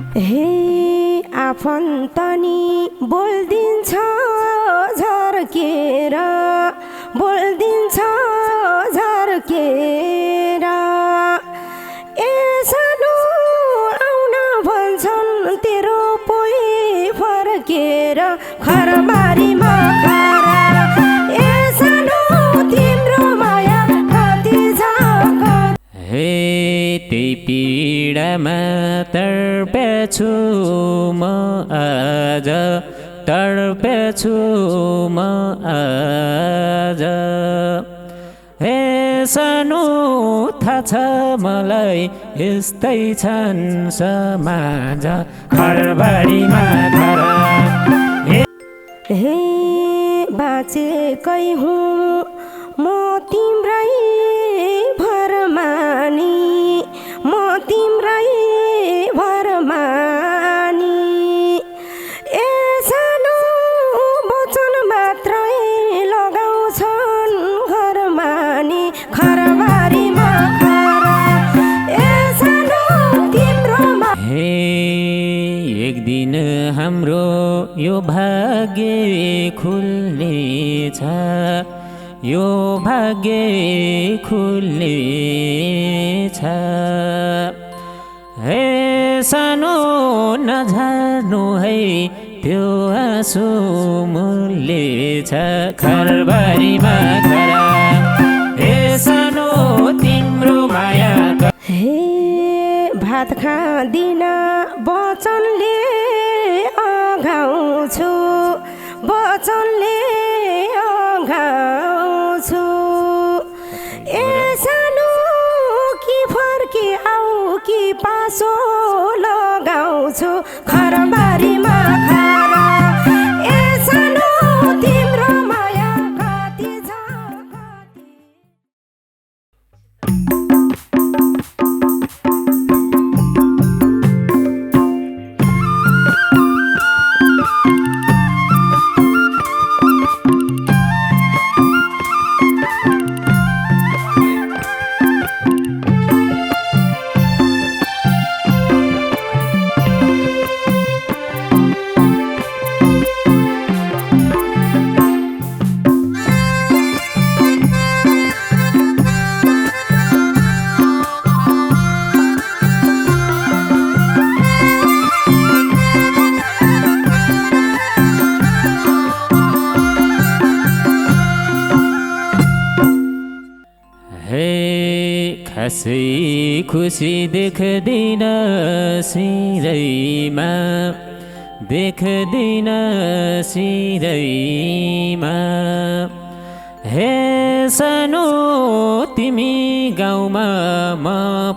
हे आफन्त नि बोल्दिन्छ झर्केर, बोल्दिन्छ झर्केर। ए सानो आउन भन्छन् तेरो पोइ फर्केर, खरबारीमा खरा। ए सानो तिम्रो माया कति छ। हे त्यही पीडामा तडपेछु म आज, तडपेछु म आज। हे सानो थाहा छ मलाई यस्तै छन् समाज, घरबारीमा घर। हे बाँचेकै हुँ म तिम्रै भरमानी, म तिम्रै भरमानी। ए सानो वचन मात्रै लगाउँछन् घरमानी, घरबारीमा घर। ए सानो तिम्रो हे एक दिन हाम्रो यो भाग्य खुल्नेछ, यो भाग्य खुल्नेछ। हे सानो नझर्नु है त्यो आँसु मूल्य छ, घरबारीमा घर। हे सानो तिम्रो माया। हे भात खाँदिन वचनले अघाउँछु, वचनले अघाउँछु। ए सानो कि फर्की आऊ कि पासो लगाउँछु, घरबारीमा घर। ए सानो तिम्रो माया कति छ। खासै खुसी देख्दिन सिरैमा, देख्दिन सिरैमा। हे सानो तिमी गाउँमा म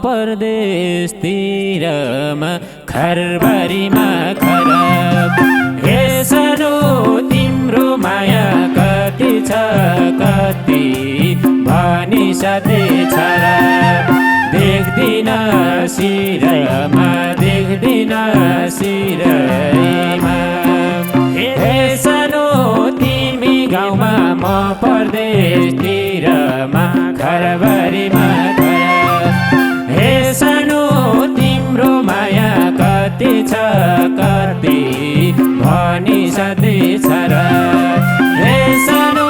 परदेशतिरमा, घरबारीमा घर। हे सानो तिम्रो माया कति छ, कति भनी साथै छ र। देख्दिन सिरमा, देख्दिन सिरैमा। हे सानो तिमी गाउँमा म परदेशतिरमा, घरबारीमा घर। हे सानो तिम्रो माया कति छ, कति भनी साथै छ र। हे सानो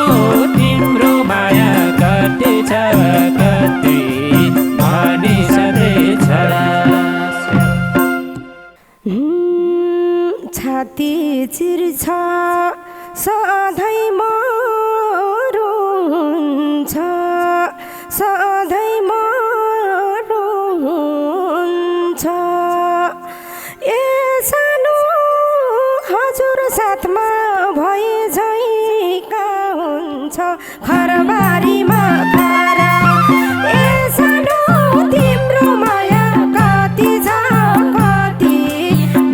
तिम्रो माया कति छ, कति भनी साथै छ र। छाती चिर्छ सधैँ म रुन्छ, सधैँ म रुन्छ। ए सानो हजुर साथमा भए झैँ का हुन्छ, घरबारीमा घर। ए सानो तिम्रो माया कति छ, कति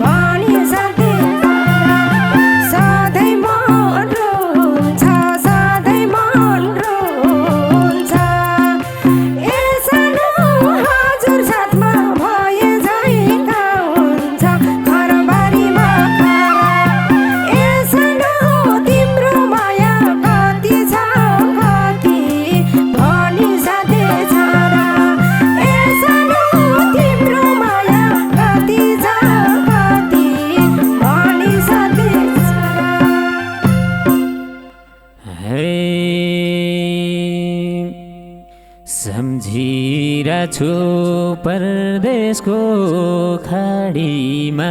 भनी साथै सधैँ मन रुन्छ, सधैँ मन रुन्छ। ए छु परदेशको खाडीमा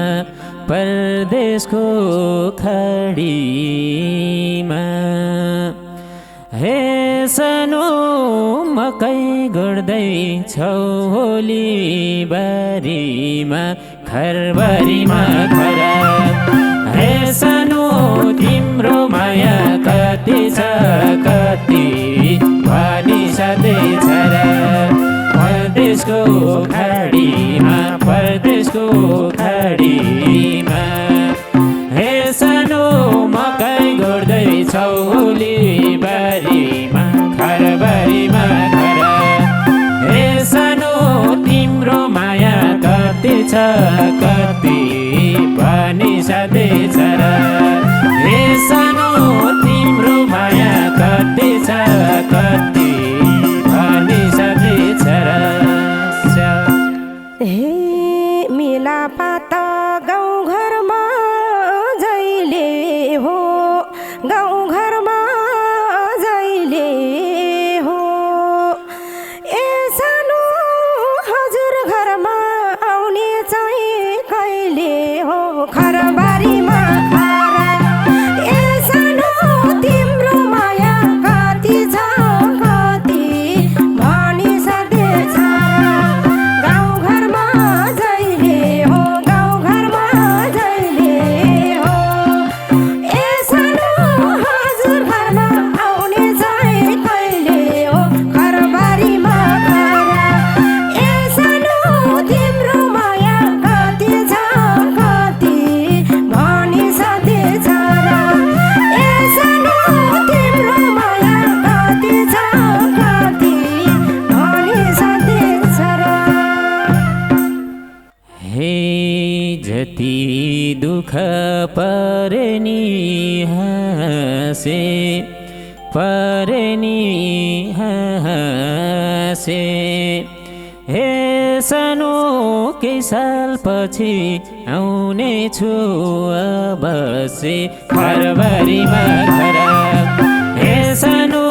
परदेशको खाडीमा हे सानो मकै गर्दै छौ होली बारीमा खरबारीमा खरा हे सानो तिम्रो माया कति छ कति भनी सधैँ छ र परदेशको खाडीमा परदेशको खाडीमा हे सानो मकै गर्दै छौ होली बारीमा खरबारीमा खरा हे सानो तिम्रो माया कति छ कति भनी सधैँ छ र हे सानो तिम्रो माया कति छ कति भनी सधैँ छ र हे मेलापात गाउँघरमा जहिले हो गाउँघरमा जहिले हो ए सानो हजुर घरमा आउने चाहिँ कहिले हो खरबारीमा खरा ए सानो तिम्रो माया कति छ कति भनी सधैँ छ गाउँघरमा जहिले हो गाउँघरमा जहिले हो ए सानो हजुर घरमा आउने चाहिँ कहिले हो खरबारीमा खरा ए सानो तिम्रो माया कति छ कति भनी सधैँ छ र ए सानो तिम्रो माया कति छ कति भनी सधैँ छ र हे जति दुःख परे नि हाँसे परे नि हाँसे हे सानो केही सालपछि आउने छु अवश्य खरबारीमा खरा हे सानो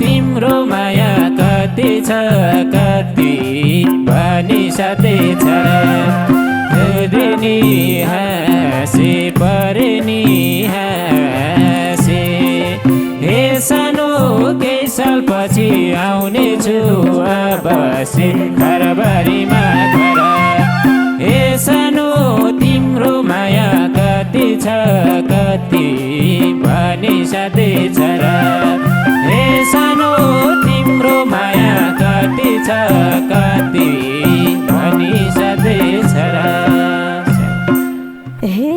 तिम्रो माया कति छ कति भनी सधैँ छ नि हाँसे परे नि हाँसे हे सानो केही सालपछि आउने छु अवश्य खरबारीमा खरा हे सानो तिम्रो माया कति छ कति भनी सधैँ छ र हे सानो तिम्रो माया कति छ कति भनी सधैँ छ र हे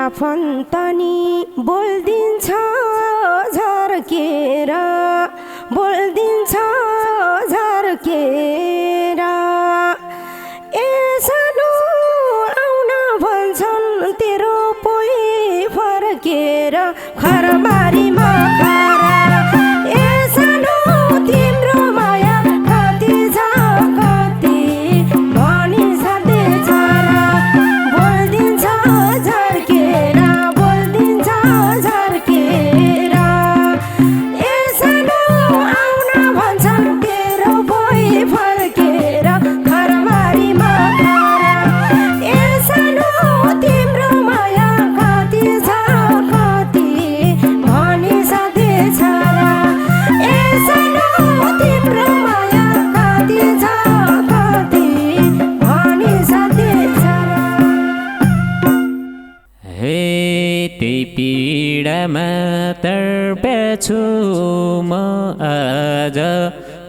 आफन्त नि बोल्दिन्छ झर्केर बोल्दिन्छ झर्केर ए सानो आउन भन्छन् तेरो पोइ फर्केर खरबारीमा खरा ए सानो तिम्रो माया कति छ कति भनी सधैँ छ र बोल्दिन्छ झर्केर बोल्दिन्छ झर्केर ए सानो आउन भन्छन् तेरो पोइ फर्केर खरबारीमा खरा ए सानो तिम्रो माया कति छ कति भनी सधैँ छ र ए सानो तिम्रो माया कति छ कति भनी सधैँ छ र हे त्यही पीडामा तडपेछु म आज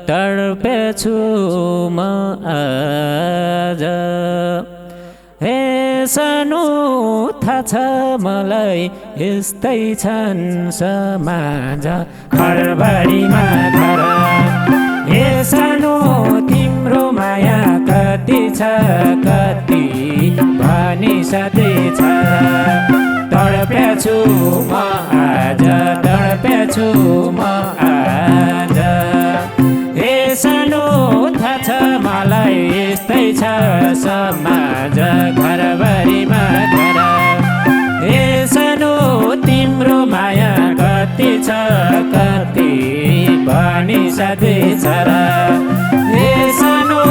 तडपेछु म आज हे सानो थाहा छ मलाई यस्तै छन् समाज खरबारीमा खरा हे सानो तिम्रो माया कति छ कति भनी सधैँ छ तडपेछु म आज तडपेछु म आज हे सानो थाहा छ मलाई यस्तै छ समाज घरबारीमा खरा हे सानो तिम्रो माया कति छ कति भनी सधैँ छ र हे सानो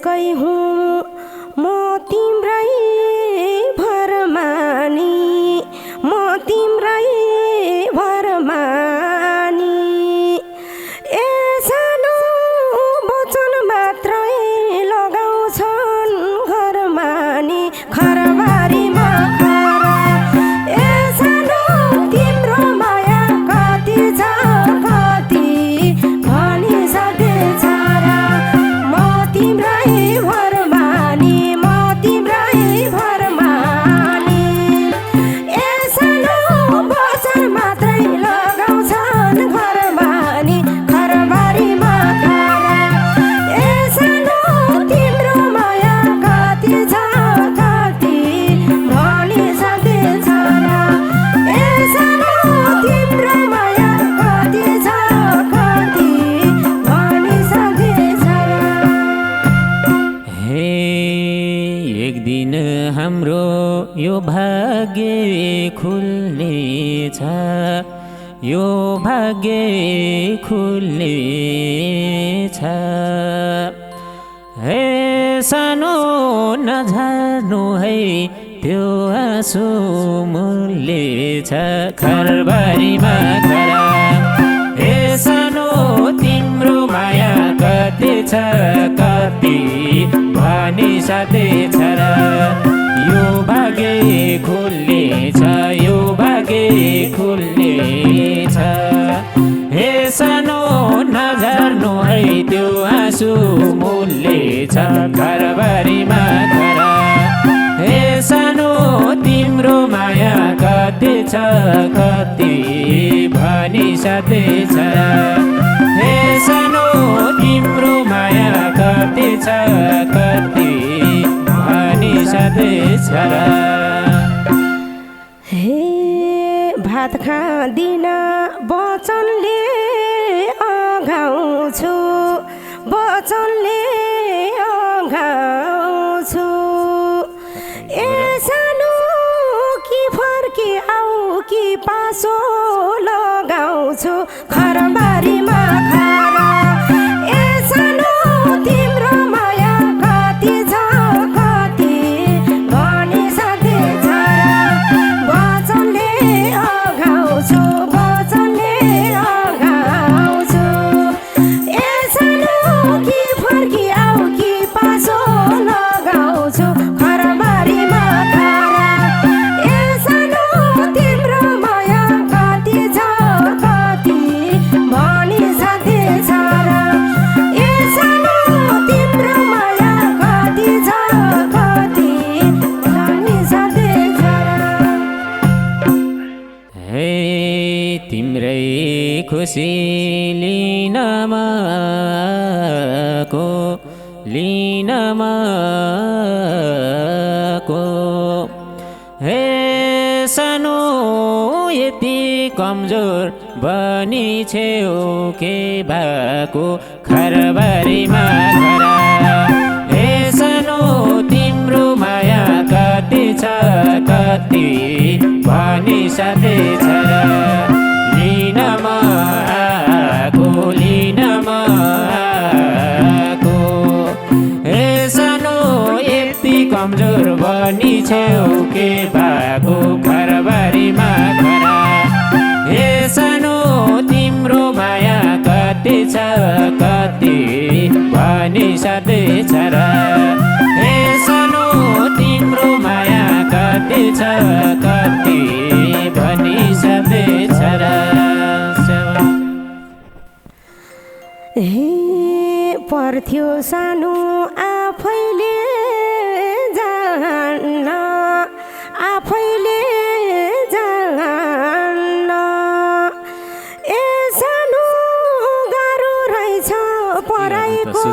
त्यसकै हुँ म तिम्रै भरमानी म तिम्रै भरमानी ए सानो वचन मात्रै लगाउँछन् घरमानी खरबारीमा खरा ए सानो तिम्रो माया कति छ कति भनिसकेछ र म तिम्रै भरमानी म तिम्रै भरमानी ए सानो वचन मात्रै लगाउँछन् घरमानी खरबारीमा खरा ए सानो तिम्रो माया कति छ कति भनिसकेछ र ए सानो तिम्रो माया कति छ कति भनिसकेछ र हे एक दिन हाम्रो यो भाग्य खुल्नेछ यो भाग्य खुल्नेछ हे सानो नझार्नु है त्यो आँसु मूल्य छ खरबारीमा खरा हे सानो तिम्रो माया कति छ कति भनिसकेछ र यो भाग्य खुल्नेछ यो भाग्य खुल्नेछ हे सानो नझार्नु है त्यो आँसु मूल्य छ खरबारीमा खरा हे सानो तिम्रो माया कति छ कति भनिसकेछ र हे सानो तिम्रो माया कति छ कति भनिसकेछ र हे भात खाँदिन वचनले अघाउँछु वचनले अघाउँछु ए सानो कि फर्की आऊ कि पासो लगाउँछु खरबारीमा खरा ए सानो तिम्रो माया कति छ कति भनिसकेछ र वचनले अघाउँछु वचनले अघाउँछु ए सानो कि फर्की आऊ कि पासो लगाउँछु खरबारीमा खरा ए सानो तिम्रो माया कति छ कति भनिसकेछ र ए सानो तिम्रो माया कति छ कति भनिसकेछ र हे तिम्रै खुसी लिन मको हे सानो यति कमजोर बनी छेउ के भएको खरबारीमा खरा हे सानो तिम्रो माया कति छ कति भनिसकेछ र लिन म आएको हे सानो यति कमजोर बनी छेउ के भएको खरबारीमा खरा हे सानो तिम्रो माया कति छ कति भनिसकेछ र हे सानो तिम्रो माया कति छ कति भनिसकेछ र हे पर्थ्यो सानो आफैले जान्न आफैले जान्न ए सानो गाह्रो रहेछ पराइको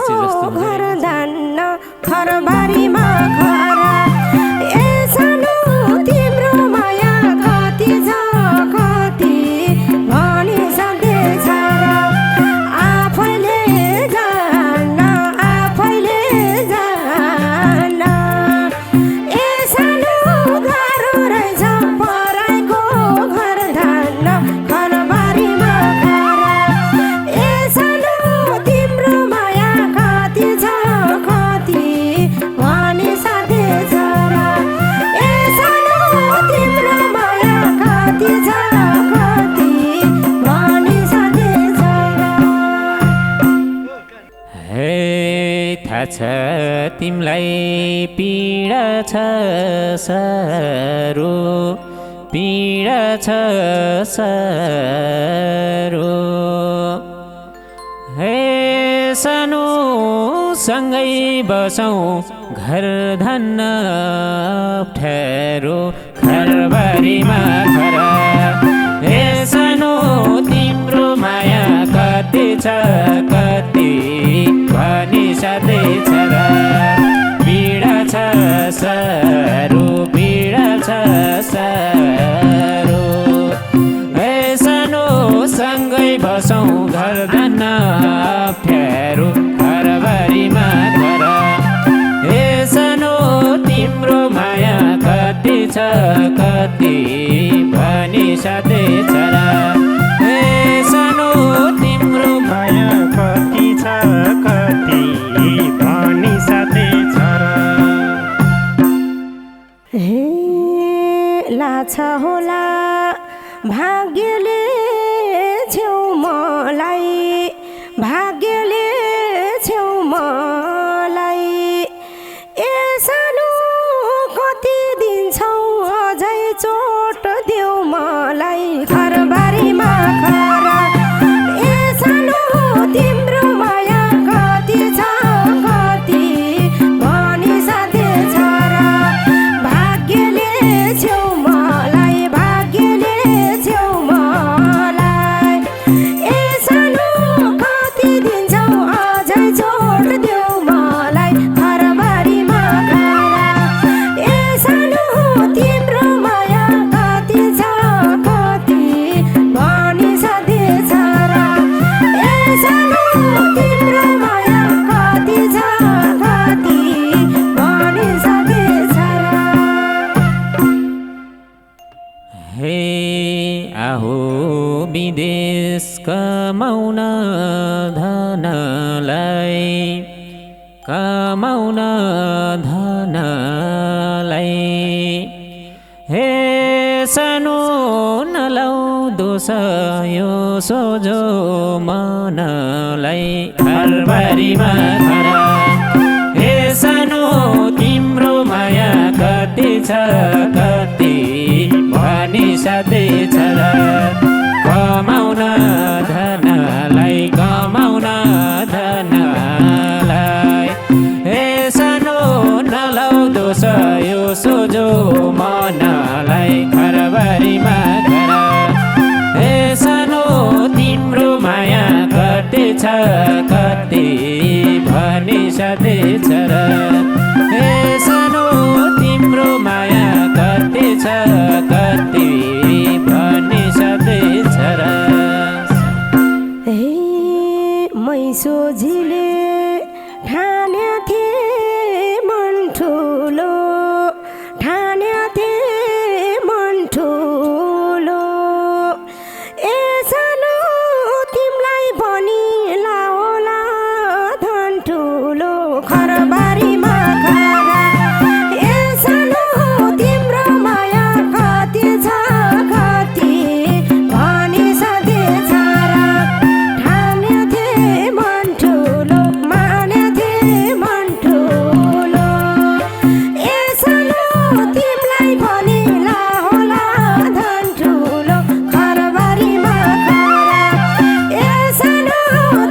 घर धान्न खरबारीमा खरा ए सानो तिम्रो माया कति छ कति भनिसकेछ र आफैले जान्न आफैले जान्न ए सानो गाह्रो रहेछ पराइको घर धान्न खरबारीमा खरा ए सानो तिम्रो माया कति छ कति छ तिमलाई पीडा छ साह्रो पीडा छ साह्रो हे सानो सँगै बसौँ घर धन्न अप्ठ्यारो घरबारीमा खरा हे सानो तिम्रो माया कति छ कति भनी साथै छ र पीडा छ साह्रो पीडा छ साह्रो हे सानो सँगै बसौँ घर धन्न अप्ठ्यारो घरबारीमा घर हे सानो तिम्रो माया कति छ कति भनी साथै छ र हे सानो तिम्रो माया कति छ कति भनी साथै छ र हे लाछ होला भाग्यले छेउ मलाई भाग्यले छेउ मलाई ए सानो कति दिन्छौ अझै चोट देऊ मलाई घरबारीमा खरा ए सानो तिम्रो माया कति छ कति भनी साथै छ र भाग्यले छेउ मलाई भाग्यले छेउ मलाई ए सानो कति दिन्छौ अझै चोट देऊ मलाई घरबारीमा खरा ए सानो तिम्रो माया कति छ कति भनी साथै छ र ए सानो तिम्रो माया कति छ कति भनी साथै छ र हे आहो विदेश कमाउन धनलाई कमाउन धनलाई हे सानो नलाउ दोष यो सोझो मनलाई घरबारीमा खरा हे सानो तिम्रो माया कति छ कति भनी साथै छ र कमाउन धनलाई कमाउन धनलाई हे सानो नलाउ दोष यो सोझो मनलाई घरबारीमा घर हे सानो तिम्रो माया कति छ कति भनी साथै छ र हे सानो तिम्रो माया कति छ कति भनी साथै छ र हे मै सोझिले ठाने थिए मन ठुलो ठाने थिए मन ठुलो ए सानो तिमीलाई पनि लाओला धन ठुलो घरबारीमा खरा ए सानो तिम्रो माया कति छ कति भनी साथै छ र ठाने थिए मन ठुलो माने थिए मन ठुलो ए सानो तिमीलाई पनि लाओला धन ठुलो घरबारीमा खरा ए सानो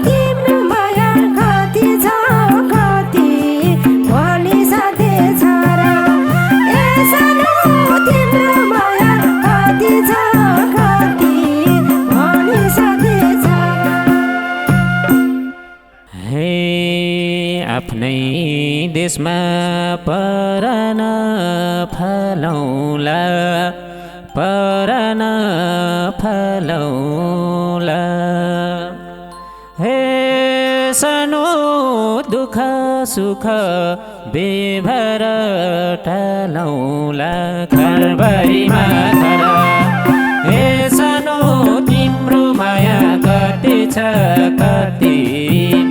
तिम्रो माया कति छ कति भनी साथै छ र ए सानो तिम्रो माया कति छ कति भनी साथै छ हे आफ्नै देशमा परान फलौला परान फलौला हे सानो दुःख सुख बेभर टालौला घरबारीमा घर हे सानो तिम्रो माया कति छ कति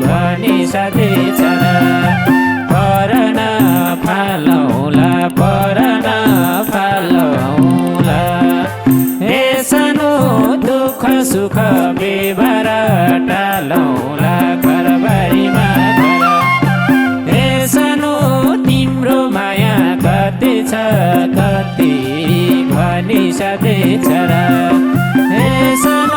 भनी साथै छ परन फालौला परन फालौला हे सानो दुःख सुख बेभर टालौला घरबारीमा घर हे स्यादै छ र हे सानो